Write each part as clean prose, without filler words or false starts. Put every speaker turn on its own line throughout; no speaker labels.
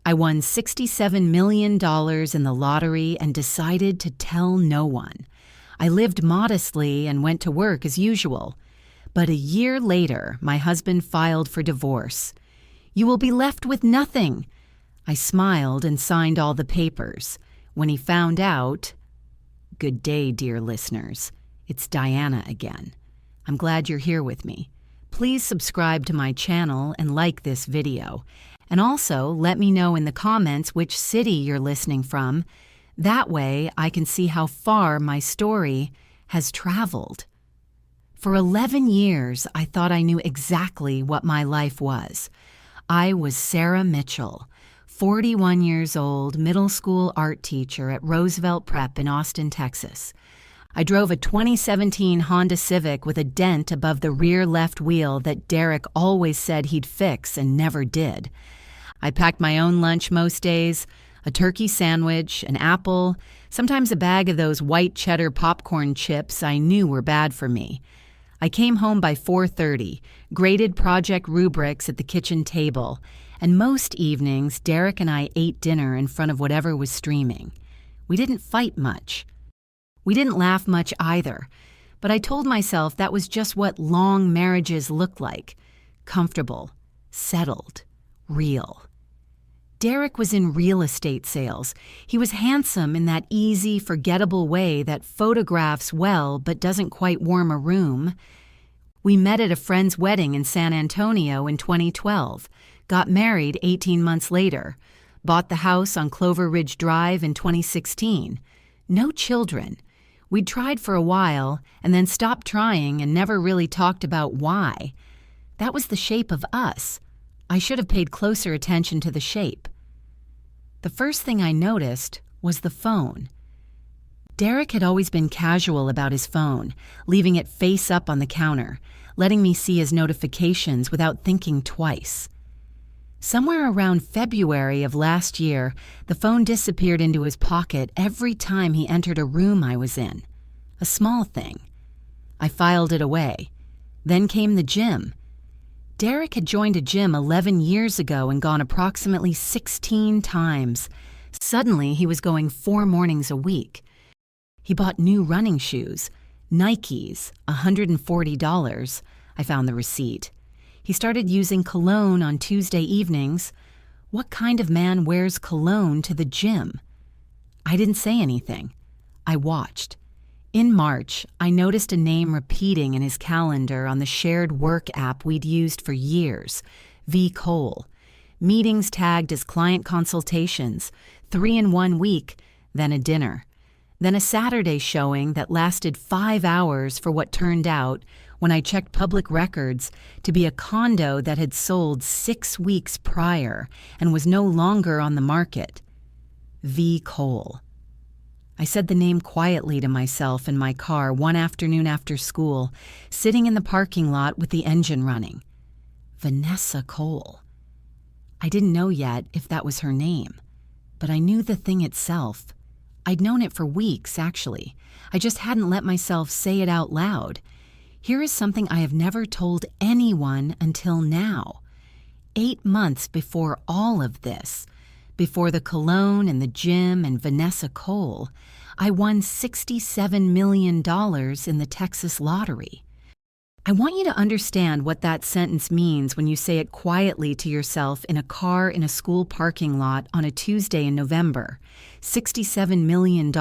I won $67 million in the lottery and decided to tell no one. I lived modestly and went to work as usual. But a year later, my husband filed for divorce. "You will be left with nothing." I smiled and signed all the papers. When he found out, good day, dear listeners. It's Diana again. I'm glad you're here with me. Please subscribe to my channel and like this video. And also let me know in the comments which city you're listening from. That way I can see how far my story has traveled. For 11 years, I thought I knew exactly what my life was. I was Sarah Mitchell, 41 years old, middle school art teacher at Roosevelt Prep in Austin, Texas. I drove a 2017 Honda Civic with a dent above the rear left wheel that Derek always said he'd fix and never did. I packed my own lunch most days, a turkey sandwich, an apple, sometimes a bag of those white cheddar popcorn chips I knew were bad for me. I came home by 4:30, graded project rubrics at the kitchen table, and most evenings Derek and I ate dinner in front of whatever was streaming. We didn't fight much. We didn't laugh much either, but I told myself that was just what long marriages looked like: comfortable, settled, real. Derek was in real estate sales. He was handsome in that easy, forgettable way that photographs well but doesn't quite warm a room. We met at a friend's wedding in San Antonio in 2012, got married 18 months later, bought the house on Clover Ridge Drive in 2016. No children. We'd tried for a while and then stopped trying and never really talked about why. That was the shape of us. I should have paid closer attention to the shape. The first thing I noticed was the phone. Derek had always been casual about his phone, leaving it face up on the counter, letting me see his notifications without thinking twice. Somewhere around February of last year, the phone disappeared into his pocket every time he entered a room I was in. A small thing. I filed it away. Then came the gym. Derek had joined a gym 11 years ago and gone approximately 16 times. Suddenly, he was going 4 mornings a week. He bought new running shoes, Nikes, $140. I found the receipt. He started using cologne on Tuesday evenings. What kind of man wears cologne to the gym? I didn't say anything. I watched. In March, I noticed a name repeating in his calendar on the shared work app we'd used for years, V. Cole. Meetings tagged as client consultations, 3 in 1 week, then a dinner. Then a Saturday showing that lasted 5 hours for what turned out, when I checked public records, to be a condo that had sold 6 weeks prior and was no longer on the market. V. Cole. I said the name quietly to myself in my car one afternoon after school, sitting in the parking lot with the engine running. Vanessa Cole. I didn't know yet if that was her name, but I knew the thing itself. I'd known it for weeks, actually. I just hadn't let myself say it out loud. Here is something I have never told anyone until now. 8 months before all of this, before the cologne and the gym and Vanessa Cole, I won $67 million in the Texas lottery. I want you to understand what that sentence means when you say it quietly to yourself in a car in a school parking lot on a Tuesday in November. $67 million.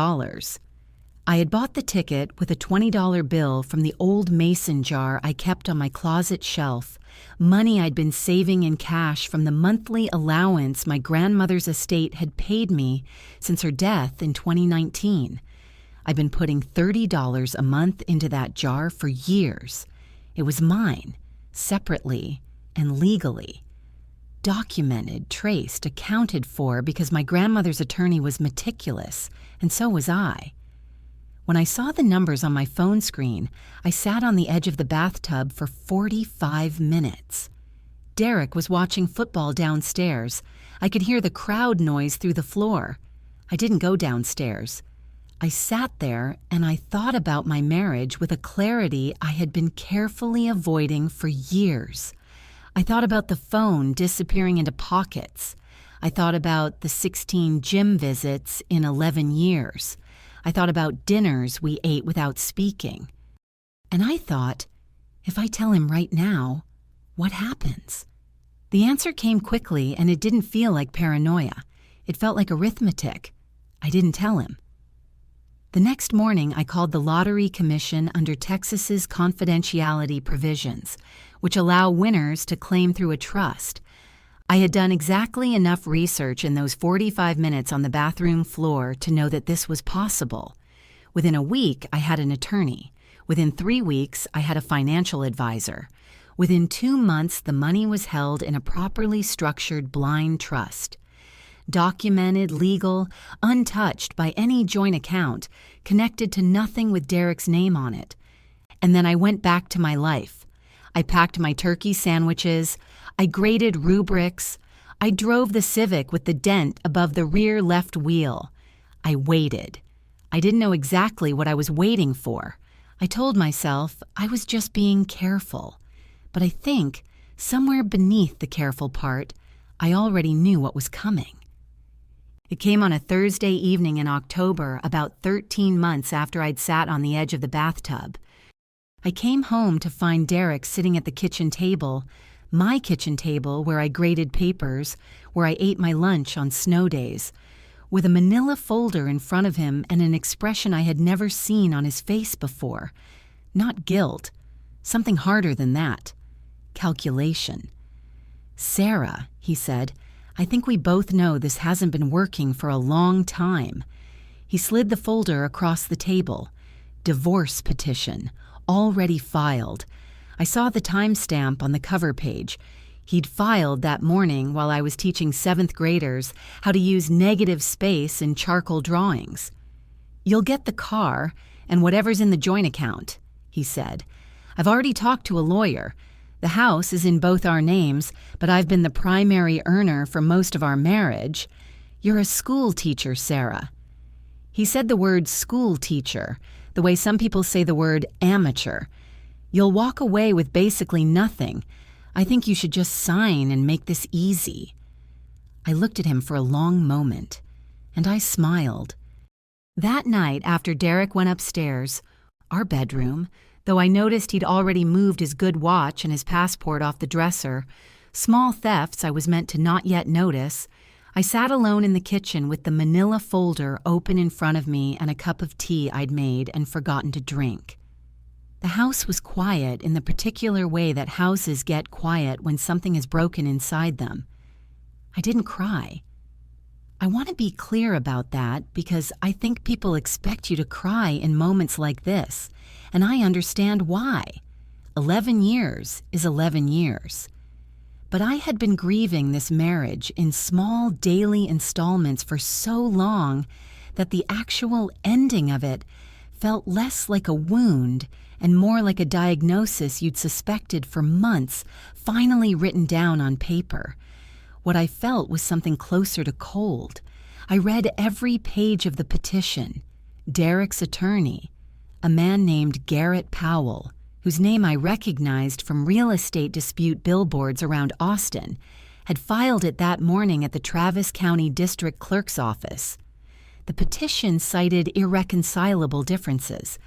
I had bought the ticket with a $20 bill from the old mason jar I kept on my closet shelf, money I'd been saving in cash from the monthly allowance my grandmother's estate had paid me since her death in 2019. I'd been putting $30 a month into that jar for years. It was mine, separately and legally. Documented, traced, accounted for because my grandmother's attorney was meticulous, and so was I. When I saw the numbers on my phone screen, I sat on the edge of the bathtub for 45 minutes. Derek was watching football downstairs. I could hear the crowd noise through the floor. I didn't go downstairs. I sat there and I thought about my marriage with a clarity I had been carefully avoiding for years. I thought about the phone disappearing into pockets. I thought about the 16 gym visits in 11 years. I thought about dinners we ate without speaking. And I thought, if I tell him right now, what happens? The answer came quickly, and it didn't feel like paranoia. It felt like arithmetic. I didn't tell him. The next morning, I called the Lottery Commission under Texas's confidentiality provisions, which allow winners to claim through a trust. I had done exactly enough research in those 45 minutes on the bathroom floor to know that this was possible. Within a week, I had an attorney. Within 3 weeks, I had a financial advisor. Within 2 months, the money was held in a properly structured blind trust. Documented, legal, untouched by any joint account, connected to nothing with Derek's name on it. And then I went back to my life. I packed my turkey sandwiches. I graded rubrics. I drove the Civic with the dent above the rear left wheel. I waited. I didn't know exactly what I was waiting for. I told myself I was just being careful. But I think, somewhere beneath the careful part, I already knew what was coming. It came on a Thursday evening in October, about 13 months after I'd sat on the edge of the bathtub. I came home to find Derek sitting at the kitchen table, my kitchen table where I graded papers, where I ate my lunch on snow days, with a manila folder in front of him and an expression I had never seen on his face before. Not guilt, something harder than that. Calculation. "Sarah," he said, "I think we both know this hasn't been working for a long time." He slid the folder across the table. Divorce petition, already filed. I saw the timestamp on the cover page. He'd filed that morning while I was teaching 7th graders how to use negative space in charcoal drawings. "You'll get the car and whatever's in the joint account," he said. "I've already talked to a lawyer. The house is in both our names, but I've been the primary earner for most of our marriage. You're a school teacher, Sarah." He said the word school teacher, the way some people say the word amateur. "You'll walk away with basically nothing. I think you should just sign and make this easy." I looked at him for a long moment, and I smiled. That night, after Derek went upstairs, our bedroom, though I noticed he'd already moved his good watch and his passport off the dresser, small thefts I was meant to not yet notice, I sat alone in the kitchen with the manila folder open in front of me and a cup of tea I'd made and forgotten to drink. The house was quiet in the particular way that houses get quiet when something is broken inside them. I didn't cry. I want to be clear about that because I think people expect you to cry in moments like this, and I understand why. 11 years is 11 years. But I had been grieving this marriage in small daily installments for so long that the actual ending of it felt less like a wound and more like a diagnosis you'd suspected for months, finally written down on paper. What I felt was something closer to cold. I read every page of the petition. Derek's attorney, a man named Garrett Powell, whose name I recognized from real estate dispute billboards around Austin, had filed it that morning at the Travis County District Clerk's office. The petition cited irreconcilable differences.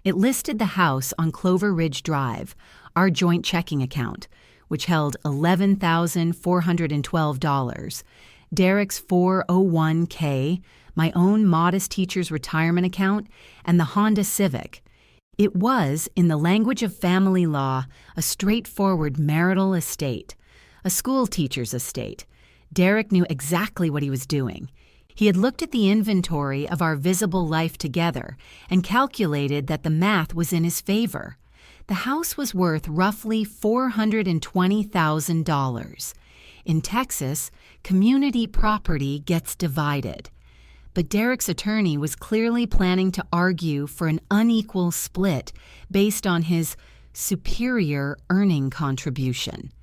It listed the house on Clover Ridge Drive, our joint checking account, which held $11,412, Derek's 401k, my own modest teacher's retirement account, and the Honda Civic. It was, in the language of family law, a straightforward marital estate, a school teacher's estate. Derek knew exactly what he was doing. He had looked at the inventory of our visible life together and calculated that the math was in his favor. The house was worth roughly $420,000. In Texas, community property gets divided. But Derek's attorney was clearly planning to argue for an unequal split based on his superior earning contribution.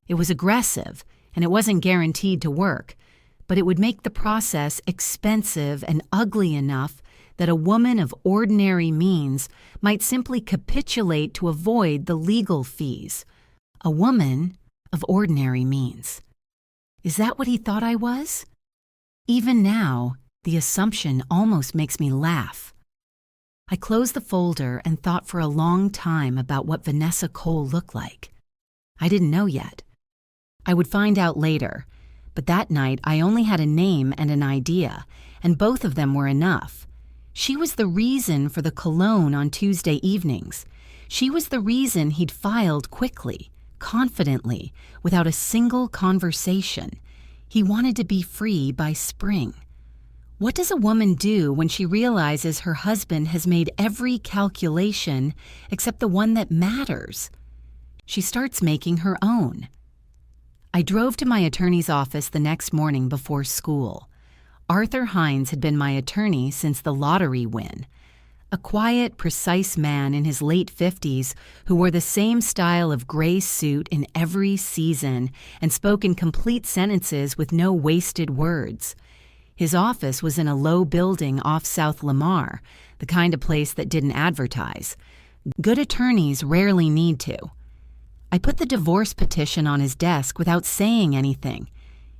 It was aggressive, and it wasn't guaranteed to work, but it would make the process expensive and ugly enough that a woman of ordinary means might simply capitulate to avoid the legal fees. A woman of ordinary means. Is that what he thought I was? Even now, the assumption almost makes me laugh. I closed the folder and thought for a long time about what Vanessa Cole looked like. I didn't know yet. I would find out later, but that night I only had a name and an idea, and both of them were enough. She was the reason for the cologne on Tuesday evenings. She was the reason he'd filed quickly, confidently, without a single conversation. He wanted to be free by spring. What does a woman do when she realizes her husband has made every calculation except the one that matters? She starts making her own. I drove to my attorney's office the next morning before school. Arthur Hines had been my attorney since the lottery win. A quiet, precise man in his late 50s who wore the same style of gray suit in every season and spoke in complete sentences with no wasted words. His office was in a low building off South Lamar, the kind of place that didn't advertise. Good attorneys rarely need to. I put the divorce petition on his desk without saying anything.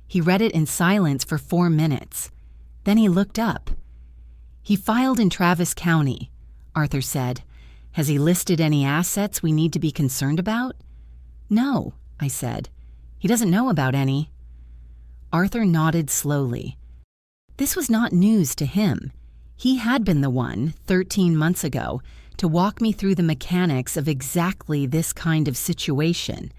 He read it in silence for 4 minutes. Then he looked up. "He filed in Travis County," Arthur said. "Has he listed any assets we need to be concerned about?" "No," I said. "He doesn't know about any." Arthur nodded slowly. This was not news to him. He had been the one, 13 months ago, to walk me through the mechanics of exactly this kind of situation.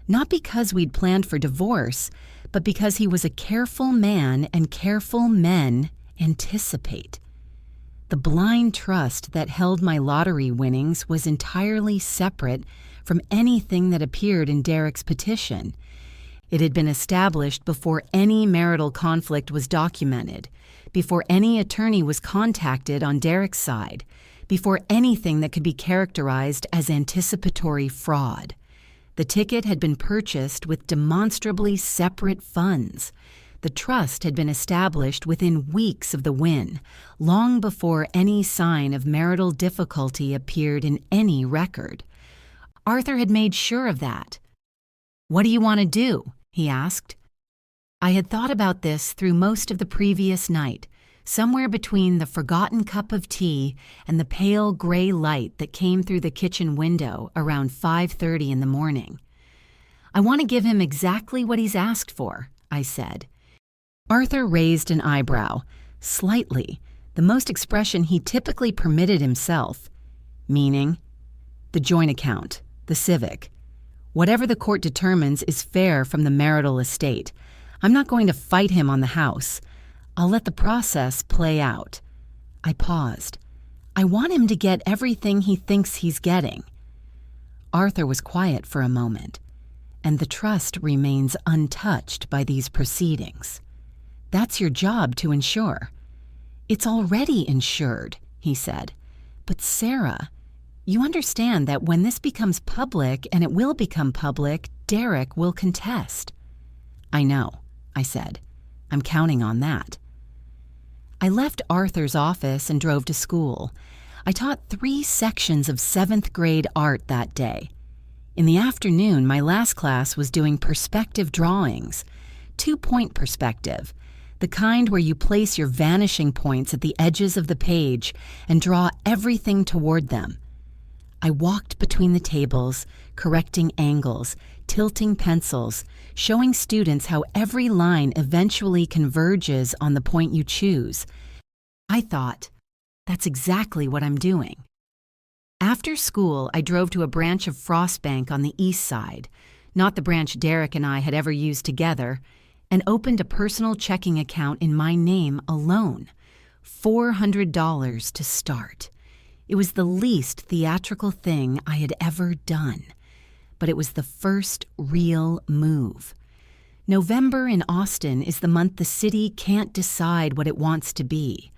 Not because we'd planned for divorce, but because he was a careful man and careful men anticipate. The blind trust that held my lottery winnings was entirely separate from anything that appeared in Derek's petition. It had been established before any marital conflict was documented, before any attorney was contacted on Derek's side, before anything that could be characterized as anticipatory fraud. The ticket had been purchased with demonstrably separate funds. The trust had been established within weeks of the win, long before any sign of marital difficulty appeared in any record. Arthur had made sure of that. "What do you want to do?" he asked. I had thought about this through most of the previous night, somewhere between the forgotten cup of tea and the pale gray light that came through the kitchen window around 5:30 in the morning. "I want to give him exactly what he's asked for," I said. Arthur raised an eyebrow, slightly, the most expression he typically permitted himself. "Meaning?" "The joint account, the civic. Whatever the court determines is fair from the marital estate. I'm not going to fight him on the house. I'll let the process play out." I paused. "I want him to get everything he thinks he's getting." Arthur was quiet for a moment. "And the trust remains untouched by these proceedings. That's your job to ensure." "It's already insured," he said. "But Sarah, you understand that when this becomes public, and it will become public, Derek will contest." "I know," I said. "I'm counting on that." I left Arthur's office and drove to school. I taught 3 sections of 7th grade art that day. In the afternoon, my last class was doing perspective drawings, 2-point perspective, the kind where you place your vanishing points at the edges of the page and draw everything toward them. I walked between the tables, correcting angles, tilting pencils, showing students how every line eventually converges on the point you choose. I thought, that's exactly what I'm doing. After school, I drove to a branch of Frostbank on the east side, not the branch Derek and I had ever used together, and opened a personal checking account in my name alone. $400 to start. It was the least theatrical thing I had ever done, but it was the first real move. November in Austin is the month the city can't decide what it wants to be.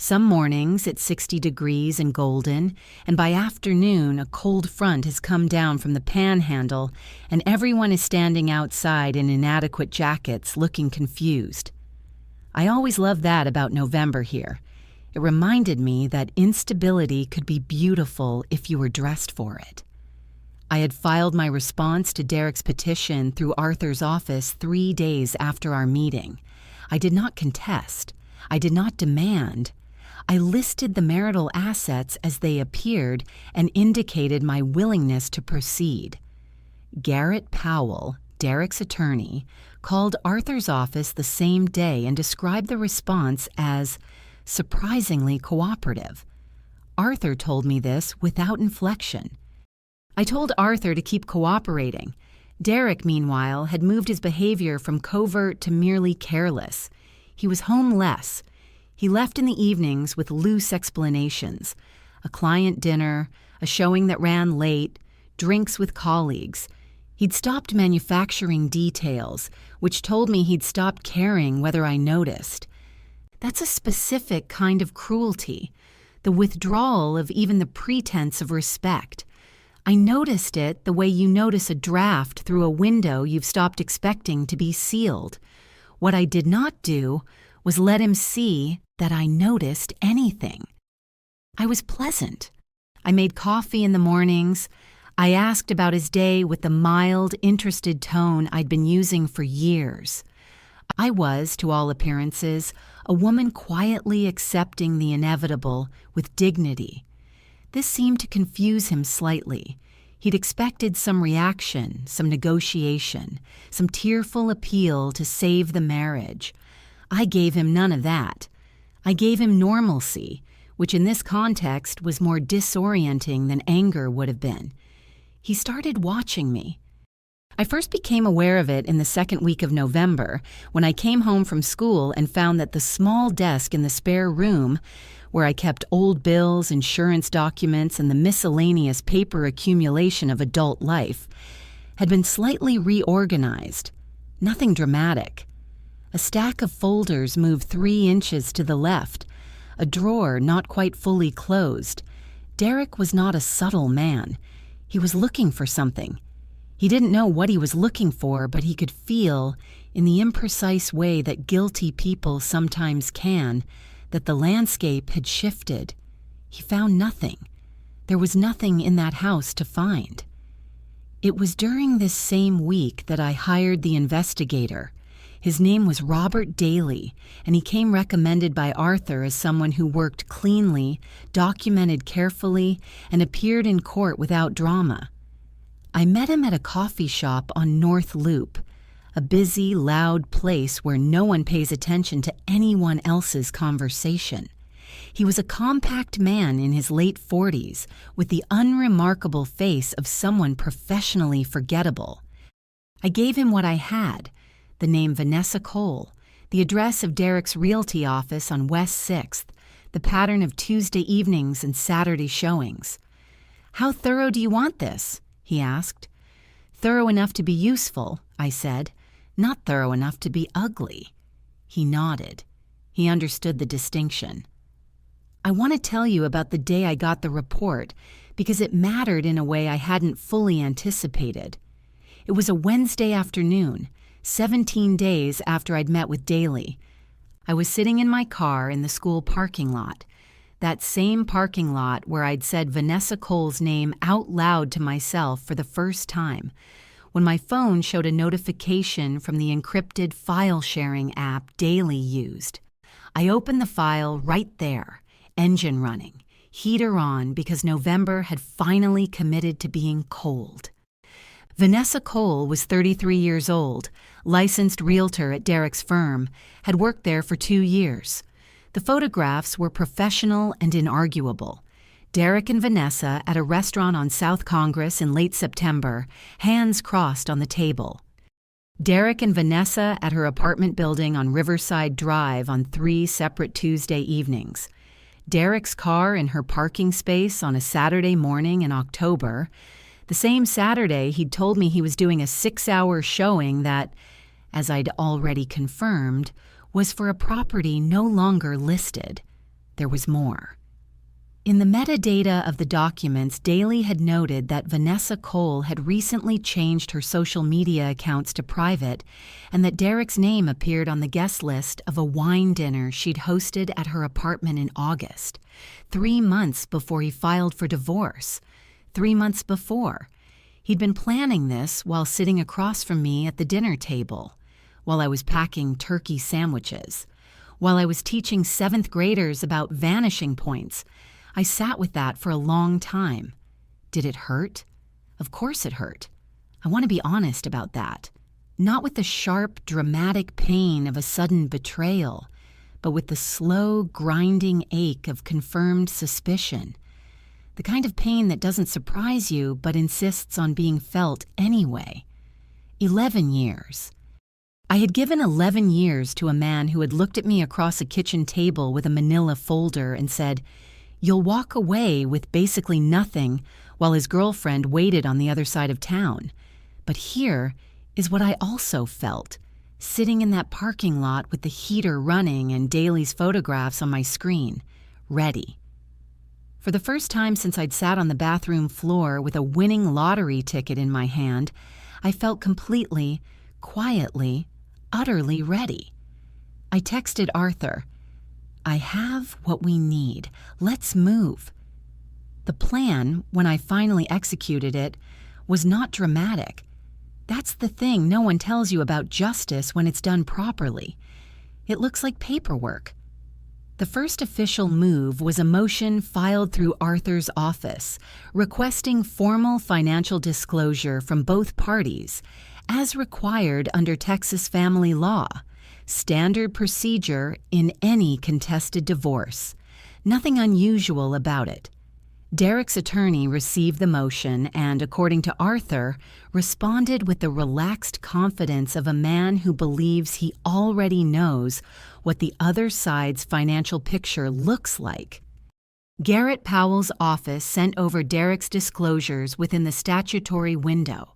Some mornings it's 60 degrees and golden, and by afternoon a cold front has come down from the panhandle and everyone is standing outside in inadequate jackets looking confused. I always loved that about November here. It reminded me that instability could be beautiful if you were dressed for it. I had filed my response to Derek's petition through Arthur's office 3 days after our meeting. I did not contest. I did not demand. I listed the marital assets as they appeared and indicated my willingness to proceed. Garrett Powell, Derek's attorney, called Arthur's office the same day and described the response as surprisingly cooperative. Arthur told me this without inflection. I told Arthur to keep cooperating. Derek, meanwhile, had moved his behavior from covert to merely careless. He was home less. He left in the evenings with loose explanations: a client dinner, a showing that ran late, drinks with colleagues. He'd stopped manufacturing details, which told me he'd stopped caring whether I noticed. That's a specific kind of cruelty, the withdrawal of even the pretense of respect. I noticed it the way you notice a draft through a window you've stopped expecting to be sealed. What I did not do was let him see that I noticed anything. I was pleasant. I made coffee in the mornings. I asked about his day with the mild, interested tone I'd been using for years. I was, to all appearances, a woman quietly accepting the inevitable with dignity. This seemed to confuse him slightly. He'd expected some reaction, some negotiation, some tearful appeal to save the marriage. I gave him none of that. I gave him normalcy, which in this context was more disorienting than anger would have been. He started watching me. I first became aware of it in the second week of November, when I came home from school and found that the small desk in the spare room, where I kept old bills, insurance documents, and the miscellaneous paper accumulation of adult life, had been slightly reorganized. Nothing dramatic. A stack of folders moved 3 inches to the left, a drawer not quite fully closed. Derek was not a subtle man. He was looking for something. He didn't know what he was looking for, but he could feel, in the imprecise way that guilty people sometimes can, that the landscape had shifted. He found nothing. There was nothing in that house to find. It was during this same week that I hired the investigator. His name was Robert Daly, and he came recommended by Arthur as someone who worked cleanly, documented carefully, and appeared in court without drama. I met him at a coffee shop on North Loop, a busy, loud place where no one pays attention to anyone else's conversation. He was a compact man in his late 40s, with the unremarkable face of someone professionally forgettable. I gave him what I had: the name Vanessa Cole, the address of Derek's realty office on West 6th, the pattern of Tuesday evenings and Saturday showings. "How thorough do you want this?" he asked. "Thorough enough to be useful," I said. "Not thorough enough to be ugly." He nodded. He understood the distinction. I want to tell you about the day I got the report, because it mattered in a way I hadn't fully anticipated. It was a Wednesday afternoon, 17 days after I'd met with Daly. I was sitting in my car in the school parking lot, that same parking lot where I'd said Vanessa Cole's name out loud to myself for the first time, when my phone showed a notification from the encrypted file-sharing app Daly used. I opened the file right there, engine running, heater on, because November had finally committed to being cold. Vanessa Cole was 33 years old, licensed realtor at Derek's firm, had worked there for 2 years. The photographs were professional and inarguable. Derek and Vanessa at a restaurant on South Congress in late September, hands crossed on the table. Derek and Vanessa at her apartment building on Riverside Drive on 3 separate Tuesday evenings. Derek's car in her parking space on a Saturday morning in October. The same Saturday he'd told me he was doing a 6-hour showing that, as I'd already confirmed, was for a property no longer listed. There was more. In the metadata of the documents, Daly had noted that Vanessa Cole had recently changed her social media accounts to private, and that Derek's name appeared on the guest list of a wine dinner she'd hosted at her apartment in August, 3 months before he filed for divorce. 3 months before. He'd been planning this while sitting across from me at the dinner table, while I was packing turkey sandwiches, while I was teaching 7th graders about vanishing points. I sat with that for a long time. Did it hurt? Of course it hurt. I want to be honest about that. Not with the sharp, dramatic pain of a sudden betrayal, but with the slow, grinding ache of confirmed suspicion. The kind of pain that doesn't surprise you but insists on being felt anyway. 11 years. I had given 11 years to a man who had looked at me across a kitchen table with a manila folder and said, "You'll walk away with basically nothing," while his girlfriend waited on the other side of town. But here is what I also felt, sitting in that parking lot with the heater running and Daly's photographs on my screen, ready. For the first time since I'd sat on the bathroom floor with a winning lottery ticket in my hand, I felt completely, quietly, utterly ready. I texted Arthur, "I have what we need. Let's move." The plan, when I finally executed it, was not dramatic. That's the thing no one tells you about justice when it's done properly. It looks like paperwork. The first official move was a motion filed through Arthur's office, requesting formal financial disclosure from both parties, as required under Texas family law, standard procedure in any contested divorce. Nothing unusual about it. Derek's attorney received the motion and, according to Arthur, responded with the relaxed confidence of a man who believes he already knows what the other side's financial picture looks like. Garrett Powell's office sent over Derek's disclosures within the statutory window: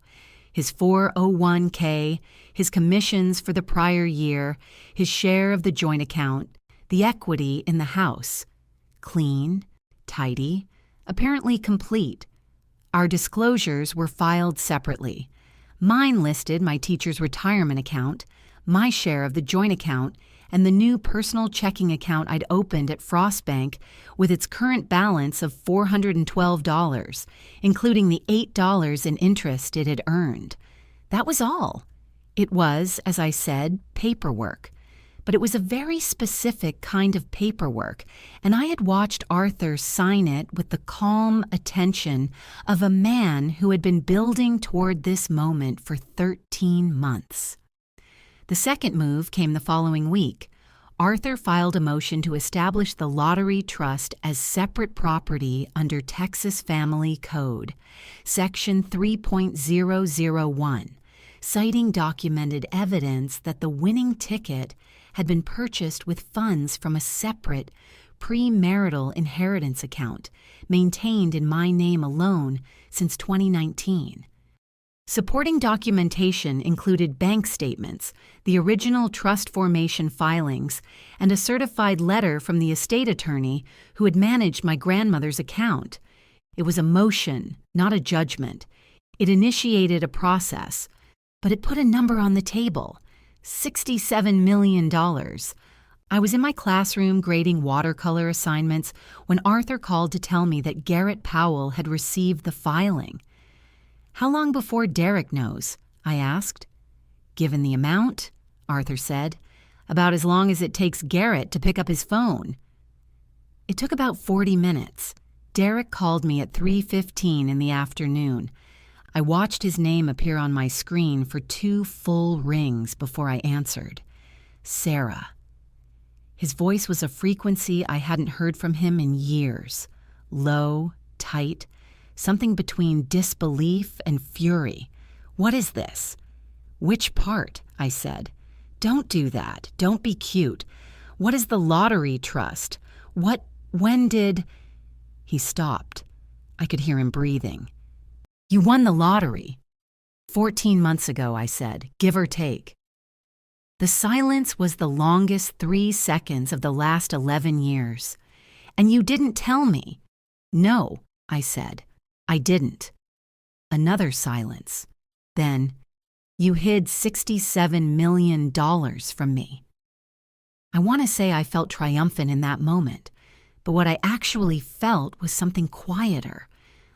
his 401k, his commissions for the prior year, his share of the joint account, the equity in the house. Clean, tidy, apparently complete. Our disclosures were filed separately. Mine listed my teacher's retirement account, my share of the joint account, and the new personal checking account I'd opened at Frostbank with its current balance of $412, including the $8 in interest it had earned. That was all. It was, as I said, paperwork. But it was a very specific kind of paperwork, and I had watched Arthur sign it with the calm attention of a man who had been building toward this moment for 13 months. The second move came the following week. Arthur filed a motion to establish the lottery trust as separate property under Texas Family Code, Section 3.001, citing documented evidence that the winning ticket had been purchased with funds from a separate, premarital inheritance account maintained in my name alone since 2019. Supporting documentation included bank statements, the original trust formation filings, and a certified letter from the estate attorney who had managed my grandmother's account. It was a motion, not a judgment. It initiated a process, but it put a number on the table: $67 million. I was in my classroom grading watercolor assignments when Arthur called to tell me that Garrett Powell had received the filing. "How long before Derek knows?" I asked. "Given the amount," Arthur said, "about as long as it takes Garrett to pick up his phone." It took about 40 minutes. Derek called me at 3:15 in the afternoon. I watched his name appear on my screen for 2 full rings before I answered. Sarah. His voice was a frequency I hadn't heard from him in years. Low, tight, something between disbelief and fury. "What is this?" "Which part?" I said. "Don't do that. Don't be cute. What is the lottery trust? When did—" He stopped. I could hear him breathing. "You won the lottery." 14 months ago, I said, give or take. The silence was the longest 3 seconds of the last 11 years. "And you didn't tell me." "No," I said, "I didn't." Another silence. Then, "You hid $67 million from me." I want to say I felt triumphant in that moment, but what I actually felt was something quieter,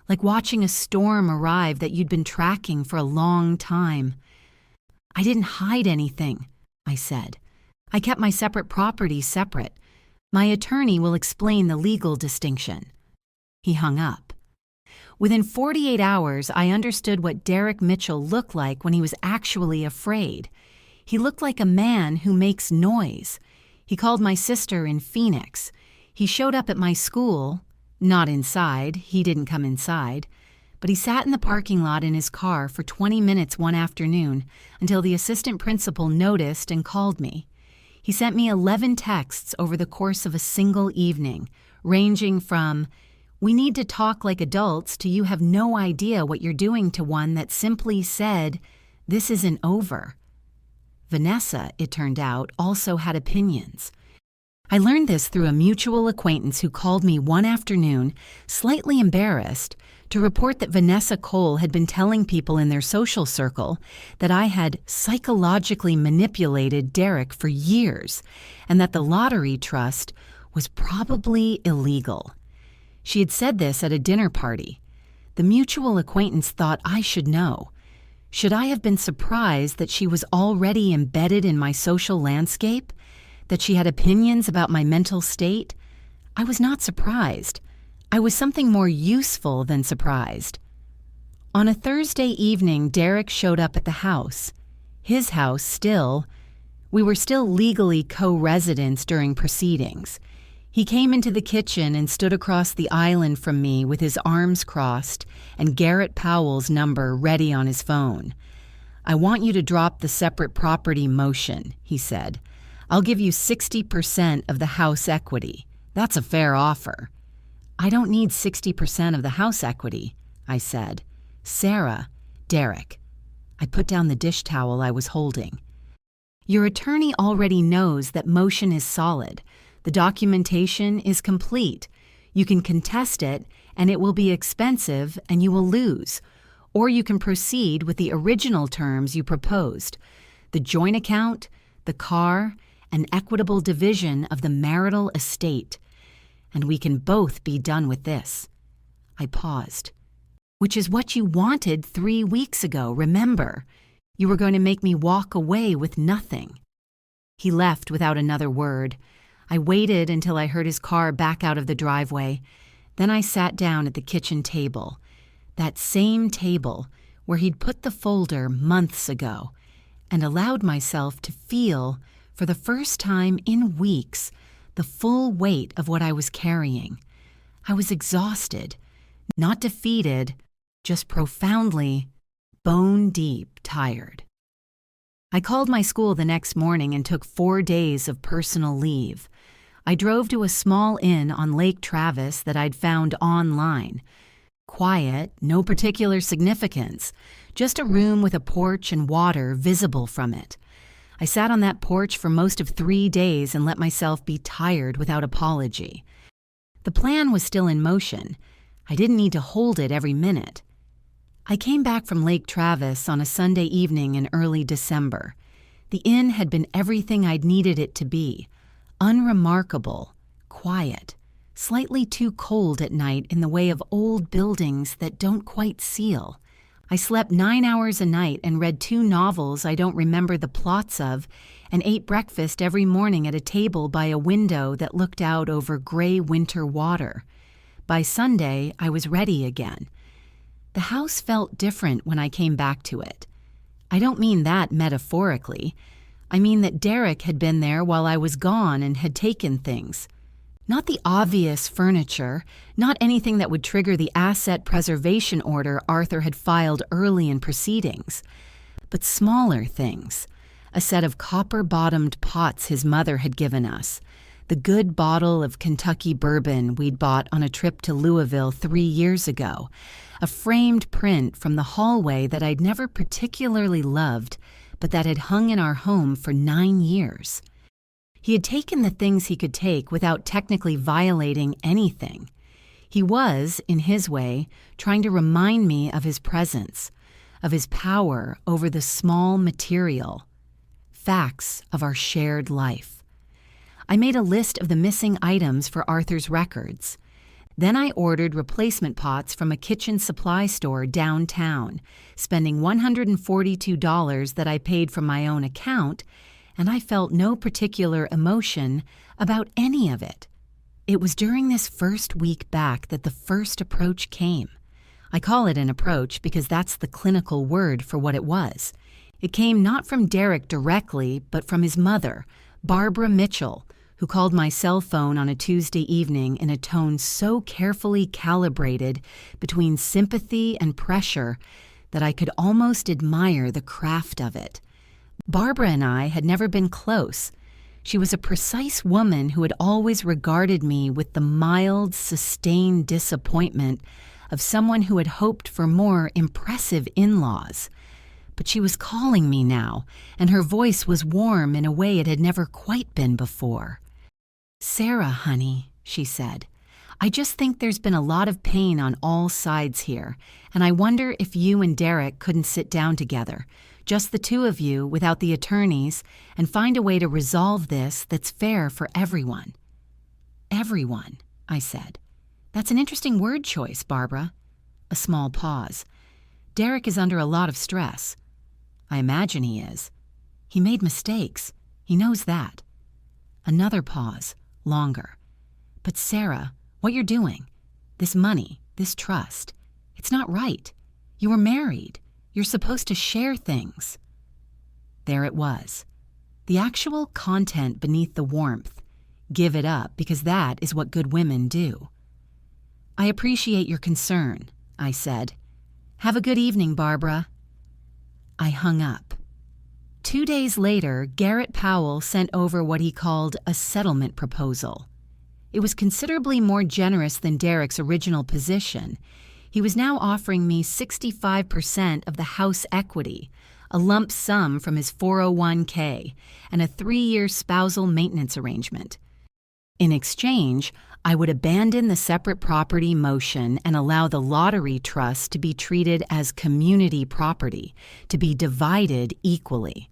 like watching a storm arrive that you'd been tracking for a long time. I didn't hide anything, I said. I kept my separate properties separate. My attorney will explain the legal distinction. He hung up. Within 48 hours, I understood what Derek Mitchell looked like when he was actually afraid. He looked like a man who makes noise. He called my sister in Phoenix. He showed up at my school, not inside, he didn't come inside, but he sat in the parking lot in his car for 20 minutes one afternoon until the assistant principal noticed and called me. He sent me 11 texts over the course of a single evening, ranging from, "We need to talk like adults," to "You have no idea what you're doing," to one that simply said, "This isn't over." Vanessa, it turned out, also had opinions. I learned this through a mutual acquaintance who called me one afternoon, slightly embarrassed, to report that Vanessa Cole had been telling people in their social circle that I had psychologically manipulated Derek for years and that the lottery trust was probably illegal. She had said this at a dinner party. The mutual acquaintance thought I should know. Should I have been surprised that she was already embedded in my social landscape? That she had opinions about my mental state? I was not surprised. I was something more useful than surprised. On a Thursday evening, Derek showed up at the house. His house still. We were still legally co-residents during proceedings. He came into the kitchen and stood across the island from me with his arms crossed and Garrett Powell's number ready on his phone. "I want you to drop the separate property motion," he said. "I'll give you 60% of the house equity. That's a fair offer." "I don't need 60% of the house equity," I said. "Sarah, Derek." I put down the dish towel I was holding. "Your attorney already knows that motion is solid. The documentation is complete. You can contest it, and it will be expensive, and you will lose. Or you can proceed with the original terms you proposed: the joint account, the car, an equitable division of the marital estate. And we can both be done with this." I paused. "Which is what you wanted 3 weeks ago, remember? You were going to make me walk away with nothing." He left without another word. I waited until I heard his car back out of the driveway. Then I sat down at the kitchen table, that same table where he'd put the folder months ago, and allowed myself to feel, for the first time in weeks, the full weight of what I was carrying. I was exhausted, not defeated, just profoundly, bone-deep tired. I called my school the next morning and took 4 days of personal leave. I drove to a small inn on Lake Travis that I'd found online. Quiet, no particular significance, just a room with a porch and water visible from it. I sat on that porch for most of 3 days and let myself be tired without apology. The plan was still in motion. I didn't need to hold it every minute. I came back from Lake Travis on a Sunday evening in early December. The inn had been everything I'd needed it to be: unremarkable, quiet, slightly too cold at night in the way of old buildings that don't quite seal. I slept 9 hours a night and read 2 novels I don't remember the plots of, and ate breakfast every morning at a table by a window that looked out over gray winter water. By Sunday, I was ready again. The house felt different when I came back to it. I don't mean that metaphorically. I mean that Derek had been there while I was gone and had taken things. Not the obvious furniture, not anything that would trigger the asset preservation order Arthur had filed early in proceedings, but smaller things. A set of copper-bottomed pots his mother had given us, the good bottle of Kentucky bourbon we'd bought on a trip to Louisville 3 years ago, a framed print from the hallway that I'd never particularly loved, but that had hung in our home for 9 years. He had taken the things he could take without technically violating anything. He was, in his way, trying to remind me of his presence, of his power over the small material, facts of our shared life. I made a list of the missing items for Arthur's records. Then I ordered replacement pots from a kitchen supply store downtown, spending $142 that I paid from my own account, and I felt no particular emotion about any of it. It was during this first week back that the first approach came. I call it an approach because that's the clinical word for what it was. It came not from Derek directly, but from his mother, Barbara Mitchell, who called my cell phone on a Tuesday evening in a tone so carefully calibrated between sympathy and pressure that I could almost admire the craft of it. Barbara and I had never been close. She was a precise woman who had always regarded me with the mild, sustained disappointment of someone who had hoped for more impressive in-laws. But she was calling me now, and her voice was warm in a way it had never quite been before. "Sarah, honey," she said, "I just think there's been a lot of pain on all sides here, and I wonder if you and Derek couldn't sit down together, just the two of you without the attorneys, and find a way to resolve this that's fair for everyone." "Everyone," I said. "That's an interesting word choice, Barbara." A small pause. "Derek is under a lot of stress." "I imagine he is. He made mistakes. He knows that." Another pause, longer. "But Sarah, what you're doing, this money, this trust, it's not right. You were married. You're supposed to share things." There it was. The actual content beneath the warmth. Give it up, because that is what good women do. "I appreciate your concern," I said. "Have a good evening, Barbara." I hung up. 2 days later, Garrett Powell sent over what he called a settlement proposal. It was considerably more generous than Derek's original position. He was now offering me 65% of the house equity, a lump sum from his 401k, and a 3-year spousal maintenance arrangement. In exchange, I would abandon the separate property motion and allow the lottery trust to be treated as community property, to be divided equally.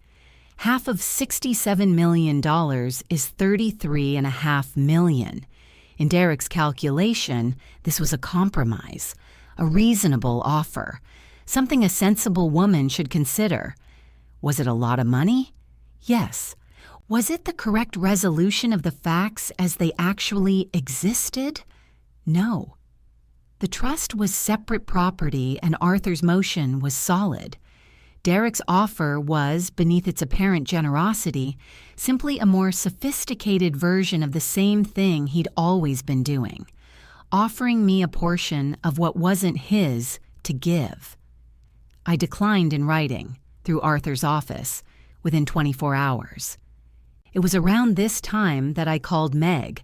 Half of $67 million is $33.5 million. In Derek's calculation, this was a compromise, a reasonable offer, something a sensible woman should consider. Was it a lot of money? Yes. Was it the correct resolution of the facts as they actually existed? No. The trust was separate property and Arthur's motion was solid. Derek's offer was, beneath its apparent generosity, simply a more sophisticated version of the same thing he'd always been doing, offering me a portion of what wasn't his to give. I declined in writing, through Arthur's office, within 24 hours. It was around this time that I called Meg.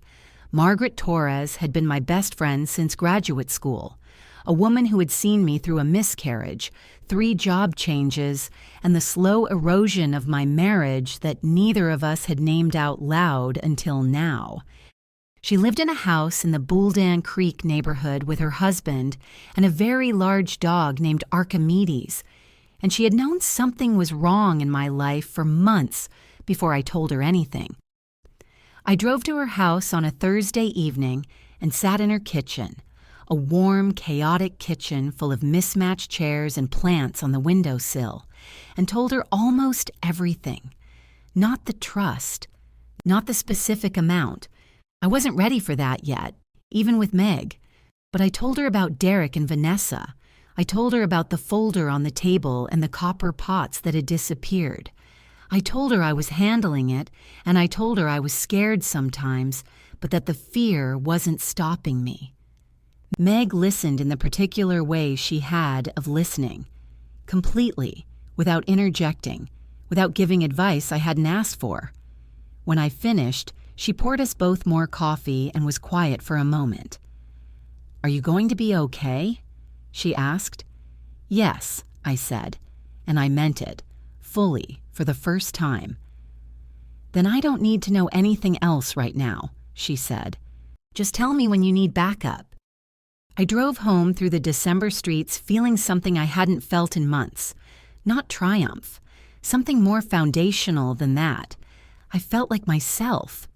Margaret Torres had been my best friend since graduate school, a woman who had seen me through a miscarriage, 3 job changes, and the slow erosion of my marriage that neither of us had named out loud until now. She lived in a house in the Bouldan Creek neighborhood with her husband and a very large dog named Archimedes, and she had known something was wrong in my life for months before I told her anything. I drove to her house on a Thursday evening and sat in her kitchen, a warm, chaotic kitchen full of mismatched chairs and plants on the windowsill, and told her almost everything. Not the trust, not the specific amount. I wasn't ready for that yet, even with Meg. But I told her about Derek and Vanessa. I told her about the folder on the table and the copper pots that had disappeared. I told her I was handling it, and I told her I was scared sometimes, but that the fear wasn't stopping me. Meg listened in the particular way she had of listening, completely, without interjecting, without giving advice I hadn't asked for. When I finished, she poured us both more coffee and was quiet for a moment. "Are you going to be okay?" she asked. "Yes," I said, and I meant it, fully, for the first time. "Then I don't need to know anything else right now," she said. "Just tell me when you need backup." I drove home through the December streets feeling something I hadn't felt in months. Not triumph, something more foundational than that. I felt like myself.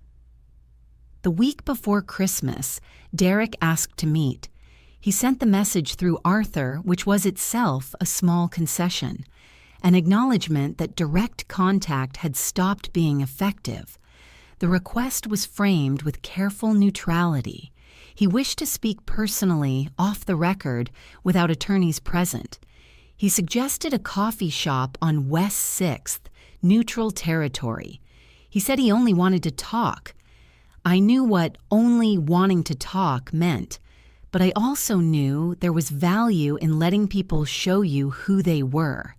The week before Christmas, Derek asked to meet. He sent the message through Arthur, which was itself a small concession, an acknowledgement that direct contact had stopped being effective. The request was framed with careful neutrality. He wished to speak personally, off the record, without attorneys present. He suggested a coffee shop on West 6th, neutral territory. He said he only wanted to talk. I knew what only wanting to talk meant, but I also knew there was value in letting people show you who they were.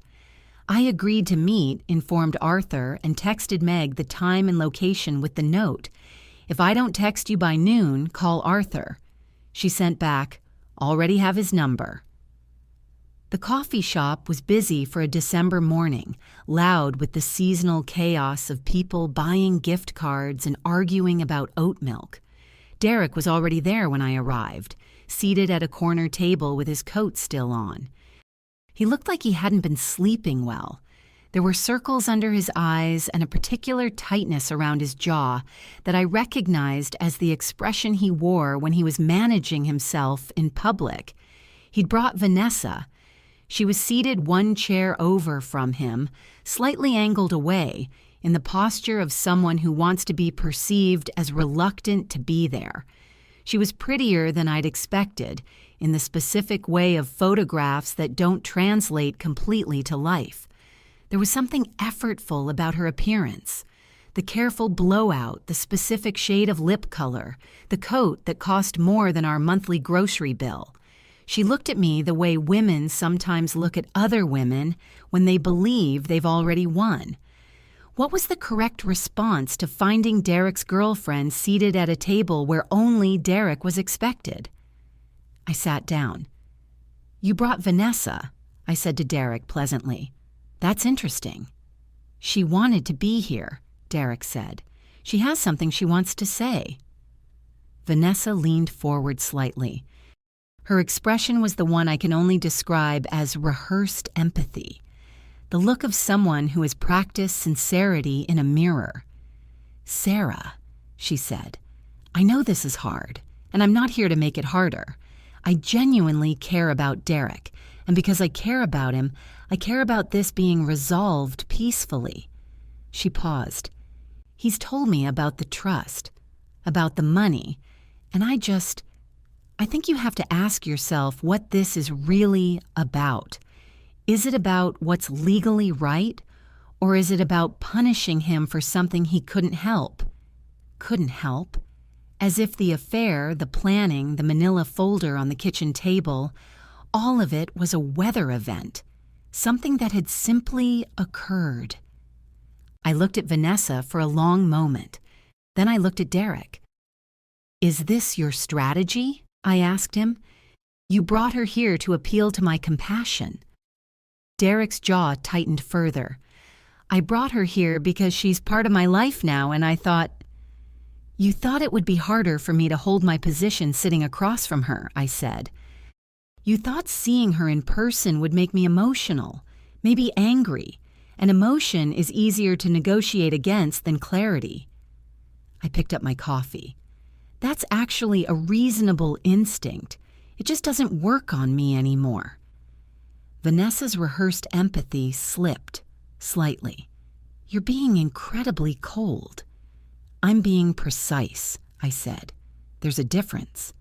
I agreed to meet, informed Arthur, and texted Meg the time and location with the note. "If I don't text you by noon, call Arthur." She sent back, "Already have his number." The coffee shop was busy for a December morning, loud with the seasonal chaos of people buying gift cards and arguing about oat milk. Derek was already there when I arrived, seated at a corner table with his coat still on. He looked like he hadn't been sleeping well. There were circles under his eyes and a particular tightness around his jaw that I recognized as the expression he wore when he was managing himself in public. He'd brought Vanessa. She was seated one chair over from him, slightly angled away, in the posture of someone who wants to be perceived as reluctant to be there. She was prettier than I'd expected, in the specific way of photographs that don't translate completely to life. There was something effortful about her appearance. The careful blowout, the specific shade of lip color, the coat that cost more than our monthly grocery bill. She looked at me the way women sometimes look at other women when they believe they've already won. What was the correct response to finding Derek's girlfriend seated at a table where only Derek was expected? I sat down. "You brought Vanessa," I said to Derek pleasantly. "That's interesting." "She wanted to be here," Derek said. "She has something she wants to say." Vanessa leaned forward slightly. Her expression was the one I can only describe as rehearsed empathy, the look of someone who has practiced sincerity in a mirror. "Sarah," she said, "I know this is hard, and I'm not here to make it harder. I genuinely care about Derek, and because I care about him, I care about this being resolved peacefully." She paused. "He's told me about the trust, about the money, and I think you have to ask yourself what this is really about. Is it about what's legally right, or is it about punishing him for something he couldn't help? Couldn't help? As if the affair, the planning, the manila folder on the kitchen table, all of it was a weather event, something that had simply occurred. I looked at Vanessa for a long moment. Then I looked at Derek. "Is this your strategy?" I asked him. "You brought her here to appeal to my compassion." Derek's jaw tightened further. "I brought her here because she's part of my life now, and I thought—" "You thought it would be harder for me to hold my position sitting across from her," I said. "You thought seeing her in person would make me emotional, maybe angry, and emotion is easier to negotiate against than clarity." I picked up my coffee. "That's actually a reasonable instinct. It just doesn't work on me anymore." Vanessa's rehearsed empathy slipped, slightly. "You're being incredibly cold." "I'm being precise," I said. "There's a difference."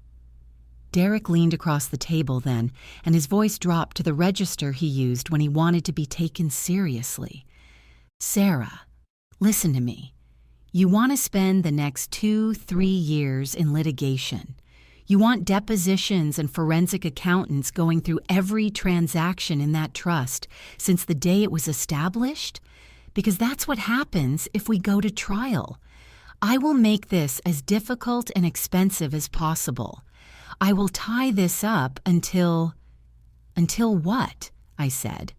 Derek leaned across the table then, and his voice dropped to the register he used when he wanted to be taken seriously. "Sarah, listen to me. You want to spend the next 2-3 years in litigation. You want depositions and forensic accountants going through every transaction in that trust since the day it was established? Because that's what happens if we go to trial. I will make this as difficult and expensive as possible. I will tie this up until what?" I said.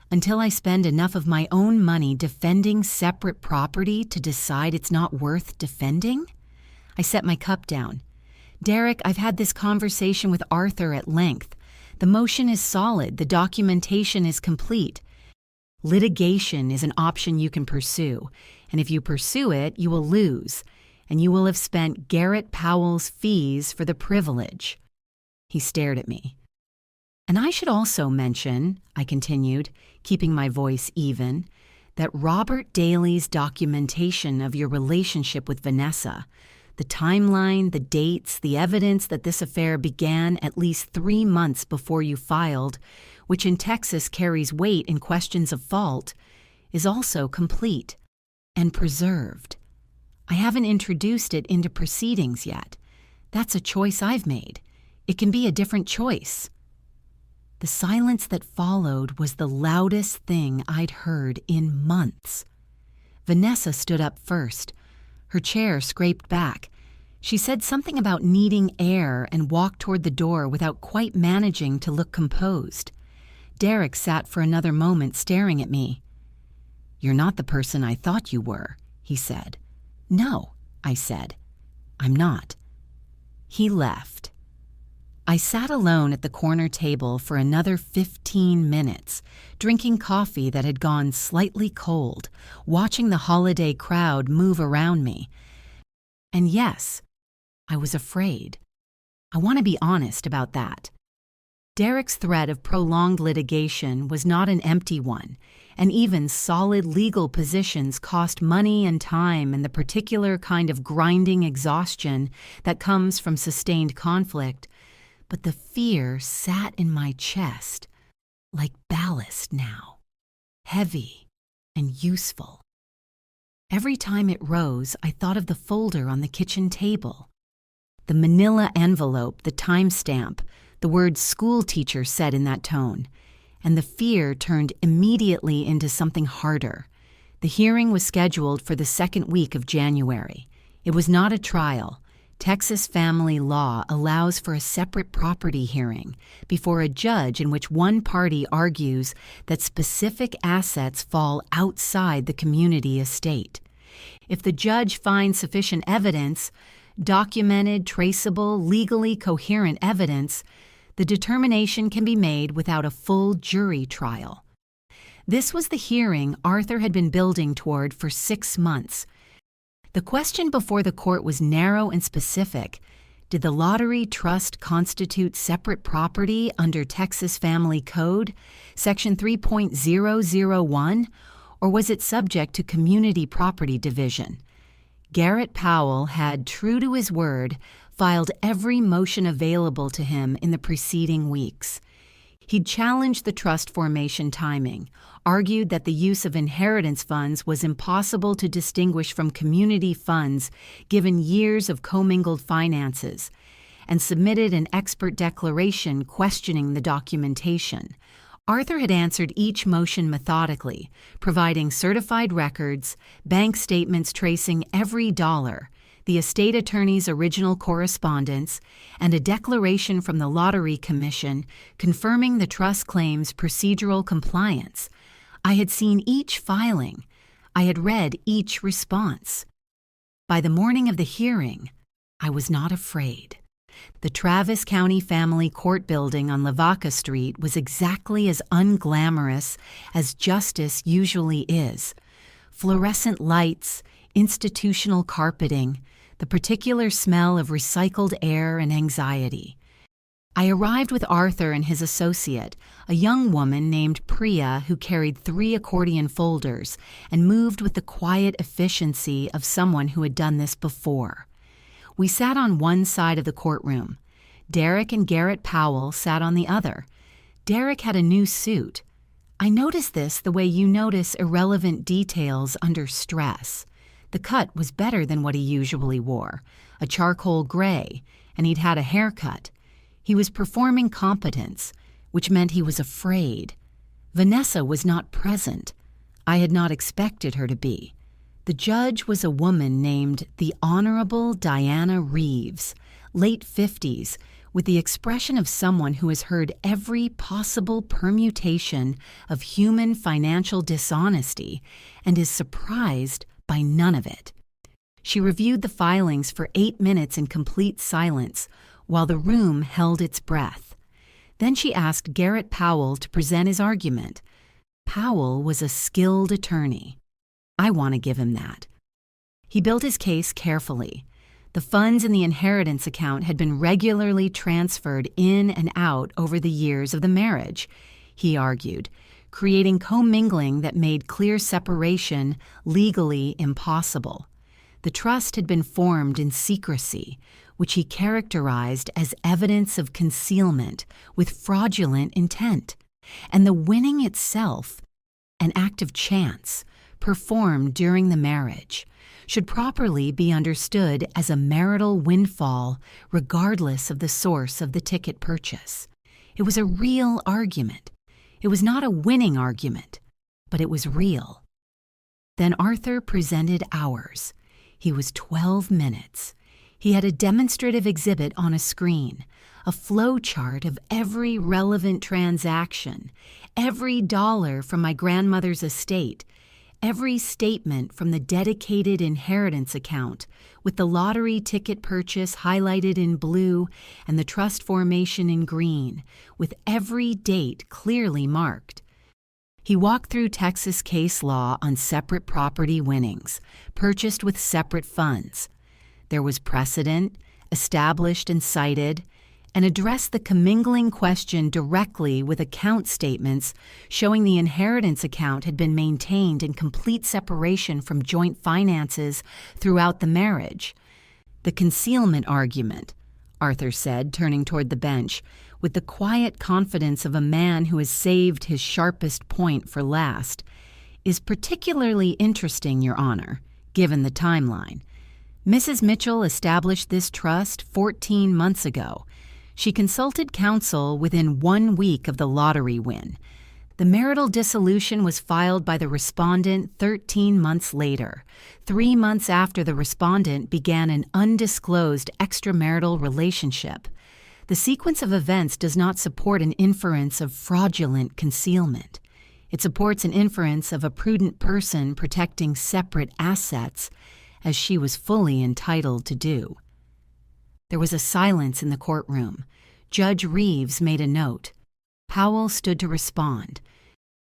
"Until I spend enough of my own money defending separate property to decide it's not worth defending?" I set my cup down. "Derek, I've had this conversation with Arthur at length. The motion is solid. The documentation is complete. Litigation is an option you can pursue, and if you pursue it, you will lose. and you will have spent Garrett Powell's fees for the privilege." He stared at me. "And I should also mention," I continued, keeping my voice even, "that Robert Daly's documentation of your relationship with Vanessa, the timeline, the dates, the evidence that this affair began at least 3 months before you filed, which in Texas carries weight in questions of fault, is also complete and preserved. I haven't introduced it into proceedings yet. That's a choice I've made. It can be a different choice." The silence that followed was the loudest thing I'd heard in months. Vanessa stood up first. Her chair scraped back. She said something about needing air and walked toward the door without quite managing to look composed. Derek sat for another moment staring at me. "You're not the person I thought you were," he said. "No," I said. "I'm not." He left. I sat alone at the corner table for another 15 minutes, drinking coffee that had gone slightly cold, watching the holiday crowd move around me. And yes, I was afraid. I want to be honest about that. Derek's threat of prolonged litigation was not an empty one, and even solid legal positions cost money and time and the particular kind of grinding exhaustion that comes from sustained conflict. But the fear sat in my chest like ballast now, heavy and useful. Every time it rose, I thought of the folder on the kitchen table, the manila envelope, the timestamp, the word school teacher said in that tone, and the fear turned immediately into something harder. The hearing was scheduled for the second week of January. It was not a trial. Texas family law allows for a separate property hearing before a judge in which one party argues that specific assets fall outside the community estate. If the judge finds sufficient evidence, documented, traceable, legally coherent evidence, the determination can be made without a full jury trial. This was the hearing Arthur had been building toward for 6 months. The question before the court was narrow and specific. Did the lottery trust constitute separate property under Texas Family Code, Section 3.001, or was it subject to community property division? Garrett Powell had, true to his word, filed every motion available to him in the preceding weeks. He'd challenged the trust formation timing, argued that the use of inheritance funds was impossible to distinguish from community funds given years of commingled finances, and submitted an expert declaration questioning the documentation. Arthur had answered each motion methodically, providing certified records, bank statements tracing every dollar, the estate attorney's original correspondence, and a declaration from the Lottery Commission confirming the trust claim's procedural compliance. I had seen each filing. I had read each response. By the morning of the hearing, I was not afraid. The Travis County Family Court building on Lavaca Street was exactly as unglamorous as justice usually is. Fluorescent lights, institutional carpeting, the particular smell of recycled air and anxiety. I arrived with Arthur and his associate, a young woman named Priya who carried 3 accordion folders and moved with the quiet efficiency of someone who had done this before. We sat on one side of the courtroom. Derek and Garrett Powell sat on the other. Derek had a new suit. I noticed this the way you notice irrelevant details under stress. The cut was better than what he usually wore, a charcoal gray, and he'd had a haircut. He was performing competence, which meant he was afraid. Vanessa was not present. I had not expected her to be. The judge was a woman named the Honorable Diana Reeves, late 50s, with the expression of someone who has heard every possible permutation of human financial dishonesty and is surprised by none of it. She reviewed the filings for 8 minutes in complete silence while the room held its breath. Then she asked Garrett Powell to present his argument. Powell was a skilled attorney. I want to give him that. He built his case carefully. The funds in the inheritance account had been regularly transferred in and out over the years of the marriage, he argued, creating commingling that made clear separation legally impossible. The trust had been formed in secrecy, which he characterized as evidence of concealment with fraudulent intent, and the winning itself, an act of chance, performed during the marriage, should properly be understood as a marital windfall regardless of the source of the ticket purchase. It was a real argument. It was not a winning argument, but it was real. Then Arthur presented ours. He was 12 minutes. He had a demonstrative exhibit on a screen, a flow chart of every relevant transaction, every dollar from my grandmother's estate, every statement from the dedicated inheritance account, with the lottery ticket purchase highlighted in blue and the trust formation in green, with every date clearly marked. He walked through Texas case law on separate property winnings, purchased with separate funds. There was precedent, established and cited, and addressed the commingling question directly with account statements showing the inheritance account had been maintained in complete separation from joint finances throughout the marriage. The concealment argument, Arthur said, turning toward the bench, with the quiet confidence of a man who has saved his sharpest point for last, is particularly interesting, Your Honor, given the timeline. Mrs. Mitchell established this trust 14 months ago. She consulted counsel within 1 week of the lottery win. The marital dissolution was filed by the respondent 13 months later, 3 months after the respondent began an undisclosed extramarital relationship. The sequence of events does not support an inference of fraudulent concealment. It supports an inference of a prudent person protecting separate assets, as she was fully entitled to do. There was a silence in the courtroom. Judge Reeves made a note. Powell stood to respond.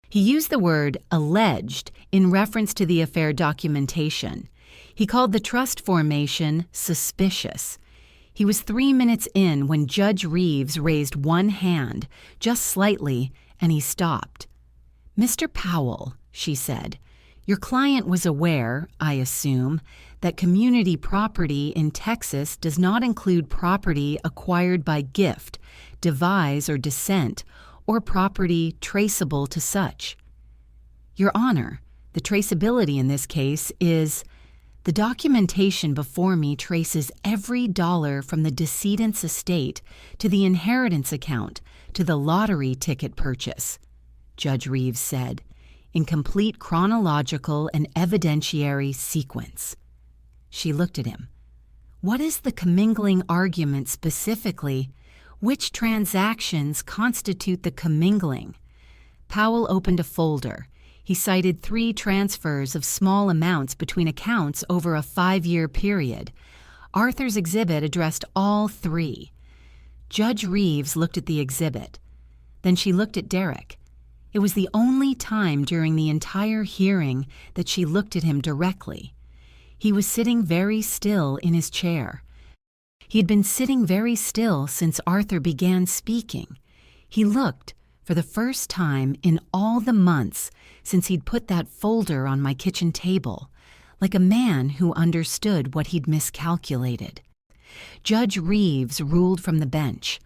He used the word alleged in reference to the affair documentation. He called the trust formation suspicious. He was 3 minutes in when Judge Reeves raised one hand, just slightly, and he stopped. "Mr. Powell," she said, "your client was aware, I assume, that community property in Texas does not include property acquired by gift, devise, or descent, or property traceable to such." "Your Honor, the traceability in this case is, the documentation before me traces every dollar from the decedent's estate to the inheritance account to the lottery ticket purchase," Judge Reeves said, "in complete chronological and evidentiary sequence." She looked at him. "What is the commingling argument specifically? Which transactions constitute the commingling?" Powell opened a folder. He cited 3 transfers of small amounts between accounts over a 5-year period. Arthur's exhibit addressed all 3. Judge Reeves looked at the exhibit. Then she looked at Derek. It was the only time during the entire hearing that she looked at him directly. He was sitting very still in his chair. He had been sitting very still since Arthur began speaking. He looked, for the first time in all the months since he'd put that folder on my kitchen table, like a man who understood what he'd miscalculated. Judge Reeves ruled from the bench.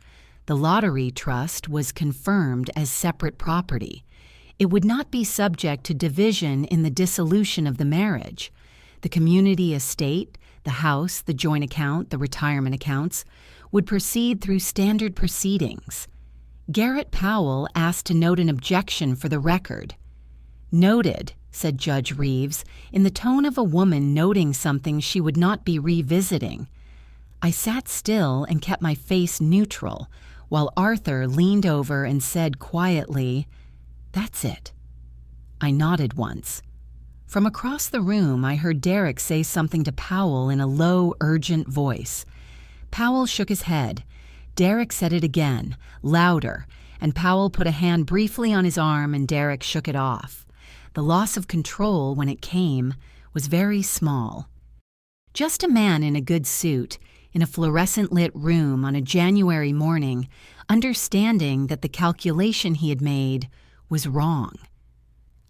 The lottery trust was confirmed as separate property. It would not be subject to division in the dissolution of the marriage. The community estate, the house, the joint account, the retirement accounts, would proceed through standard proceedings. Garrett Powell asked to note an objection for the record. "Noted," said Judge Reeves, in the tone of a woman noting something she would not be revisiting. I sat still and kept my face neutral, while Arthur leaned over and said quietly, "That's it." I nodded once. From across the room, I heard Derek say something to Powell in a low, urgent voice. Powell shook his head. Derek said it again, louder, and Powell put a hand briefly on his arm and Derek shook it off. The loss of control, when it came, was very small. Just a man in a good suit, in a fluorescent-lit room on a January morning, understanding that the calculation he had made was wrong.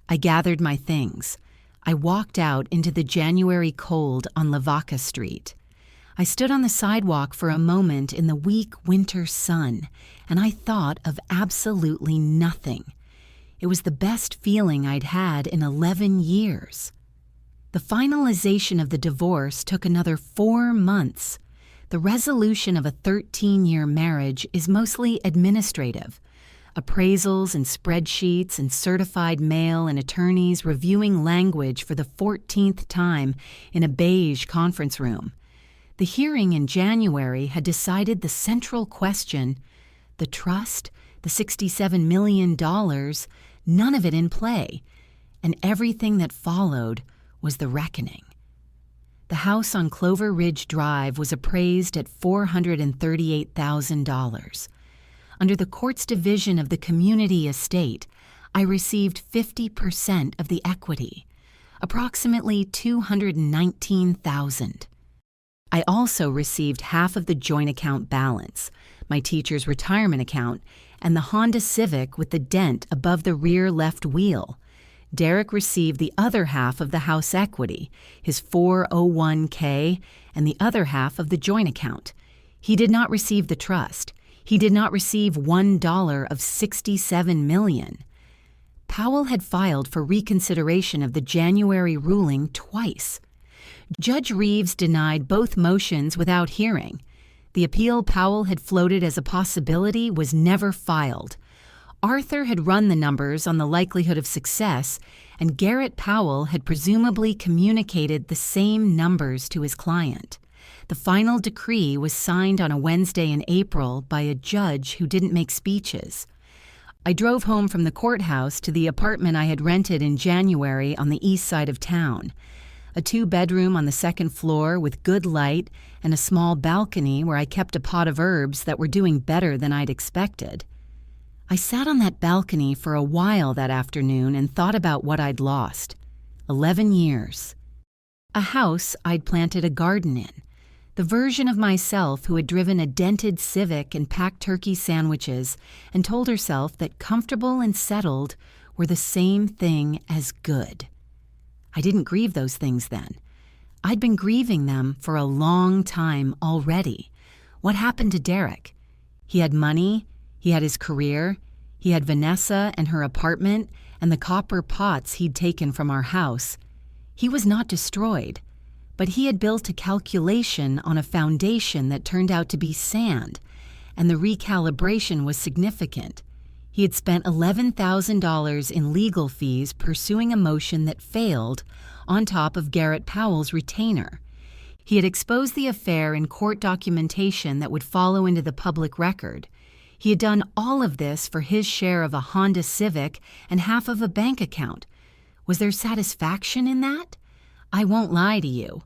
I gathered my things. I walked out into the January cold on Lavaca Street. I stood on the sidewalk for a moment in the weak winter sun, and I thought of absolutely nothing. It was the best feeling I'd had in 11 years. The finalization of the divorce took another 4 months. The resolution of a 13-year marriage is mostly administrative. Appraisals and spreadsheets and certified mail and attorneys reviewing language for the 14th time in a beige conference room. The hearing in January had decided the central question: the trust, the $67 million, none of it in play, and everything that followed was the reckoning. The house on Clover Ridge Drive was appraised at $438,000. Under the court's division of the community estate, I received 50% of the equity, approximately $219,000. I also received half of the joint account balance, my teacher's retirement account, and the Honda Civic with the dent above the rear left wheel. Derek received the other half of the house equity, his 401k, and the other half of the joint account. He did not receive the trust. He did not receive $1 of $67 million. Powell had filed for reconsideration of the January ruling twice. Judge Reeves denied both motions without hearing. The appeal Powell had floated as a possibility was never filed. Arthur had run the numbers on the likelihood of success, and Garrett Powell had presumably communicated the same numbers to his client. The final decree was signed on a Wednesday in April by a judge who didn't make speeches. I drove home from the courthouse to the apartment I had rented in January on the east side of town. A 2-bedroom on the second floor with good light and a small balcony where I kept a pot of herbs that were doing better than I'd expected. I sat on that balcony for a while that afternoon and thought about what I'd lost. 11 years. A house I'd planted a garden in. The version of myself who had driven a dented Civic and packed turkey sandwiches and told herself that comfortable and settled were the same thing as good. I didn't grieve those things then. I'd been grieving them for a long time already. What happened to Derek? He had money, he had his career, he had Vanessa and her apartment and the copper pots he'd taken from our house. He was not destroyed, but he had built a calculation on a foundation that turned out to be sand, and the recalibration was significant. He had spent $11,000 in legal fees pursuing a motion that failed, on top of Garrett Powell's retainer. He had exposed the affair in court documentation that would follow into the public record. He had done all of this for his share of a Honda Civic and half of a bank account. Was there satisfaction in that? I won't lie to you.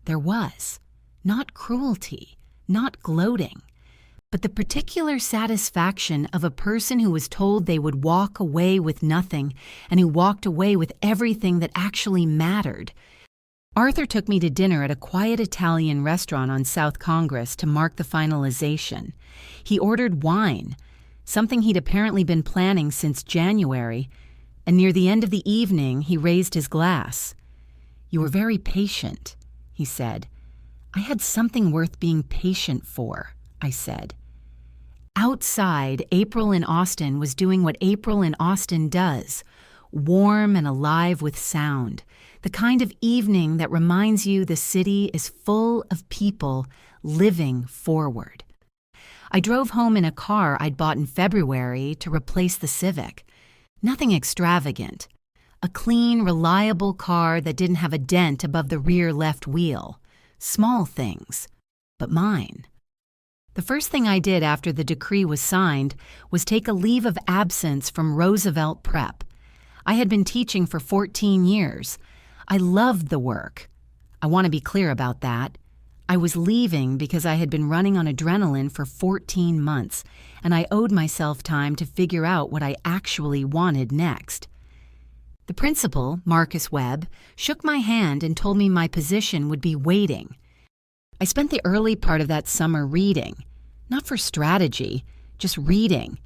There was. Not cruelty, not gloating, but the particular satisfaction of a person who was told they would walk away with nothing and who walked away with everything that actually mattered. Arthur took me to dinner at a quiet Italian restaurant on South Congress to mark the finalization. He ordered wine, something he'd apparently been planning since January, and near the end of the evening he raised his glass. "You were very patient," he said. "I had something worth being patient for," I said. Outside, April in Austin was doing what April in Austin does, warm and alive with sound, the kind of evening that reminds you the city is full of people living forward. I drove home in a car I'd bought in February to replace the Civic. Nothing extravagant. A clean, reliable car that didn't have a dent above the rear left wheel. Small things, but mine. The first thing I did after the decree was signed was take a leave of absence from Roosevelt Prep. I had been teaching for 14 years. I loved the work. I want to be clear about that. I was leaving because I had been running on adrenaline for 14 months, and I owed myself time to figure out what I actually wanted next. The principal, Marcus Webb, shook my hand and told me my position would be waiting. I spent the early part of that summer reading, not for strategy, just reading,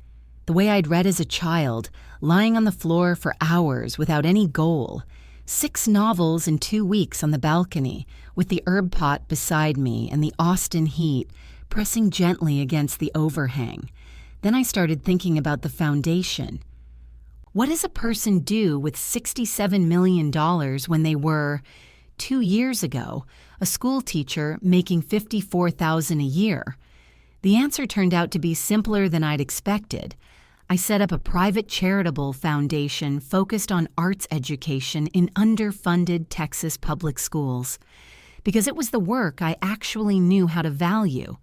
the way I'd read as a child, lying on the floor for hours without any goal. 6 novels in 2 weeks on the balcony, with the herb pot beside me and the Austin heat pressing gently against the overhang. Then I started thinking about the foundation. What does a person do with $67 million when they were, 2 years ago, a school teacher making $54,000 a year? The answer turned out to be simpler than I'd expected. I set up a private charitable foundation focused on arts education in underfunded Texas public schools, because it was the work I actually knew how to value.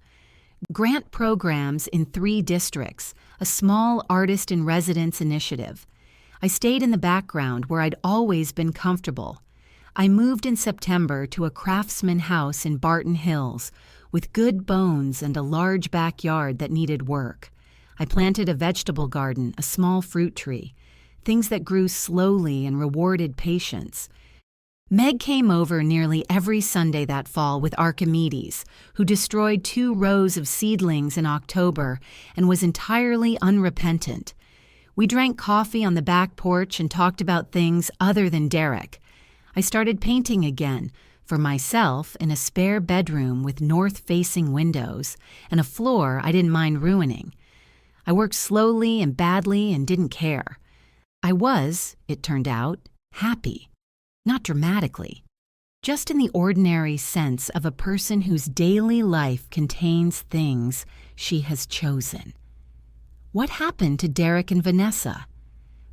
Grant programs in 3 districts, a small artist-in-residence initiative. I stayed in the background where I'd always been comfortable. I moved in September to a craftsman house in Barton Hills, with good bones and a large backyard that needed work. I planted a vegetable garden, a small fruit tree, things that grew slowly and rewarded patience. Meg came over nearly every Sunday that fall with Archimedes, who destroyed 2 rows of seedlings in October and was entirely unrepentant. We drank coffee on the back porch and talked about things other than Derek. I started painting again, for myself in a spare bedroom with north-facing windows and a floor I didn't mind ruining. I worked slowly and badly and didn't care. I was, it turned out, happy. Not dramatically. Just in the ordinary sense of a person whose daily life contains things she has chosen. What happened to Derek and Vanessa?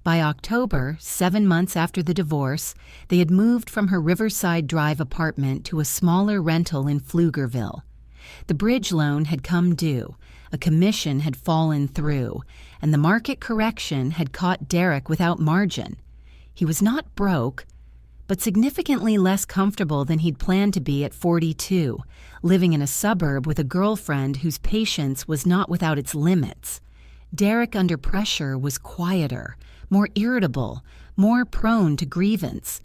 By October, 7 months after the divorce, they had moved from her Riverside Drive apartment to a smaller rental in Pflugerville. The bridge loan had come due, a commission had fallen through, and the market correction had caught Derek without margin. He was not broke, but significantly less comfortable than he'd planned to be at 42, living in a suburb with a girlfriend whose patience was not without its limits. Derek under pressure was quieter, more irritable, more prone to grievance.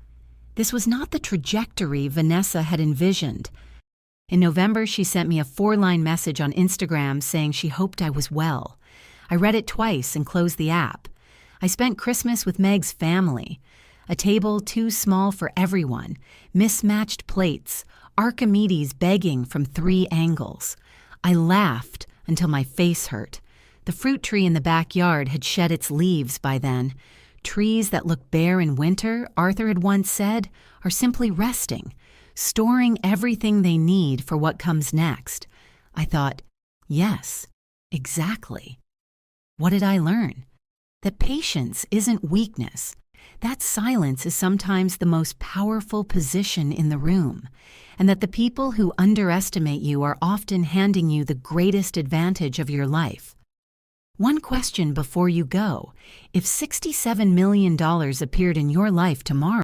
This was not the trajectory Vanessa had envisioned. In November, she sent me a 4-line message on Instagram saying she hoped I was well. I read it twice and closed the app. I spent Christmas with Meg's family. A table too small for everyone, mismatched plates, Archimedes begging from 3 angles. I laughed until my face hurt. The fruit tree in the backyard had shed its leaves by then. Trees that look bare in winter, Arthur had once said, are simply resting, storing everything they need for what comes next. I thought, yes, exactly. What did I learn? That patience isn't weakness. That silence is sometimes the most powerful position in the room, and that the people who underestimate you are often handing you the greatest advantage of your life. One question before you go: if $67 million appeared in your life tomorrow,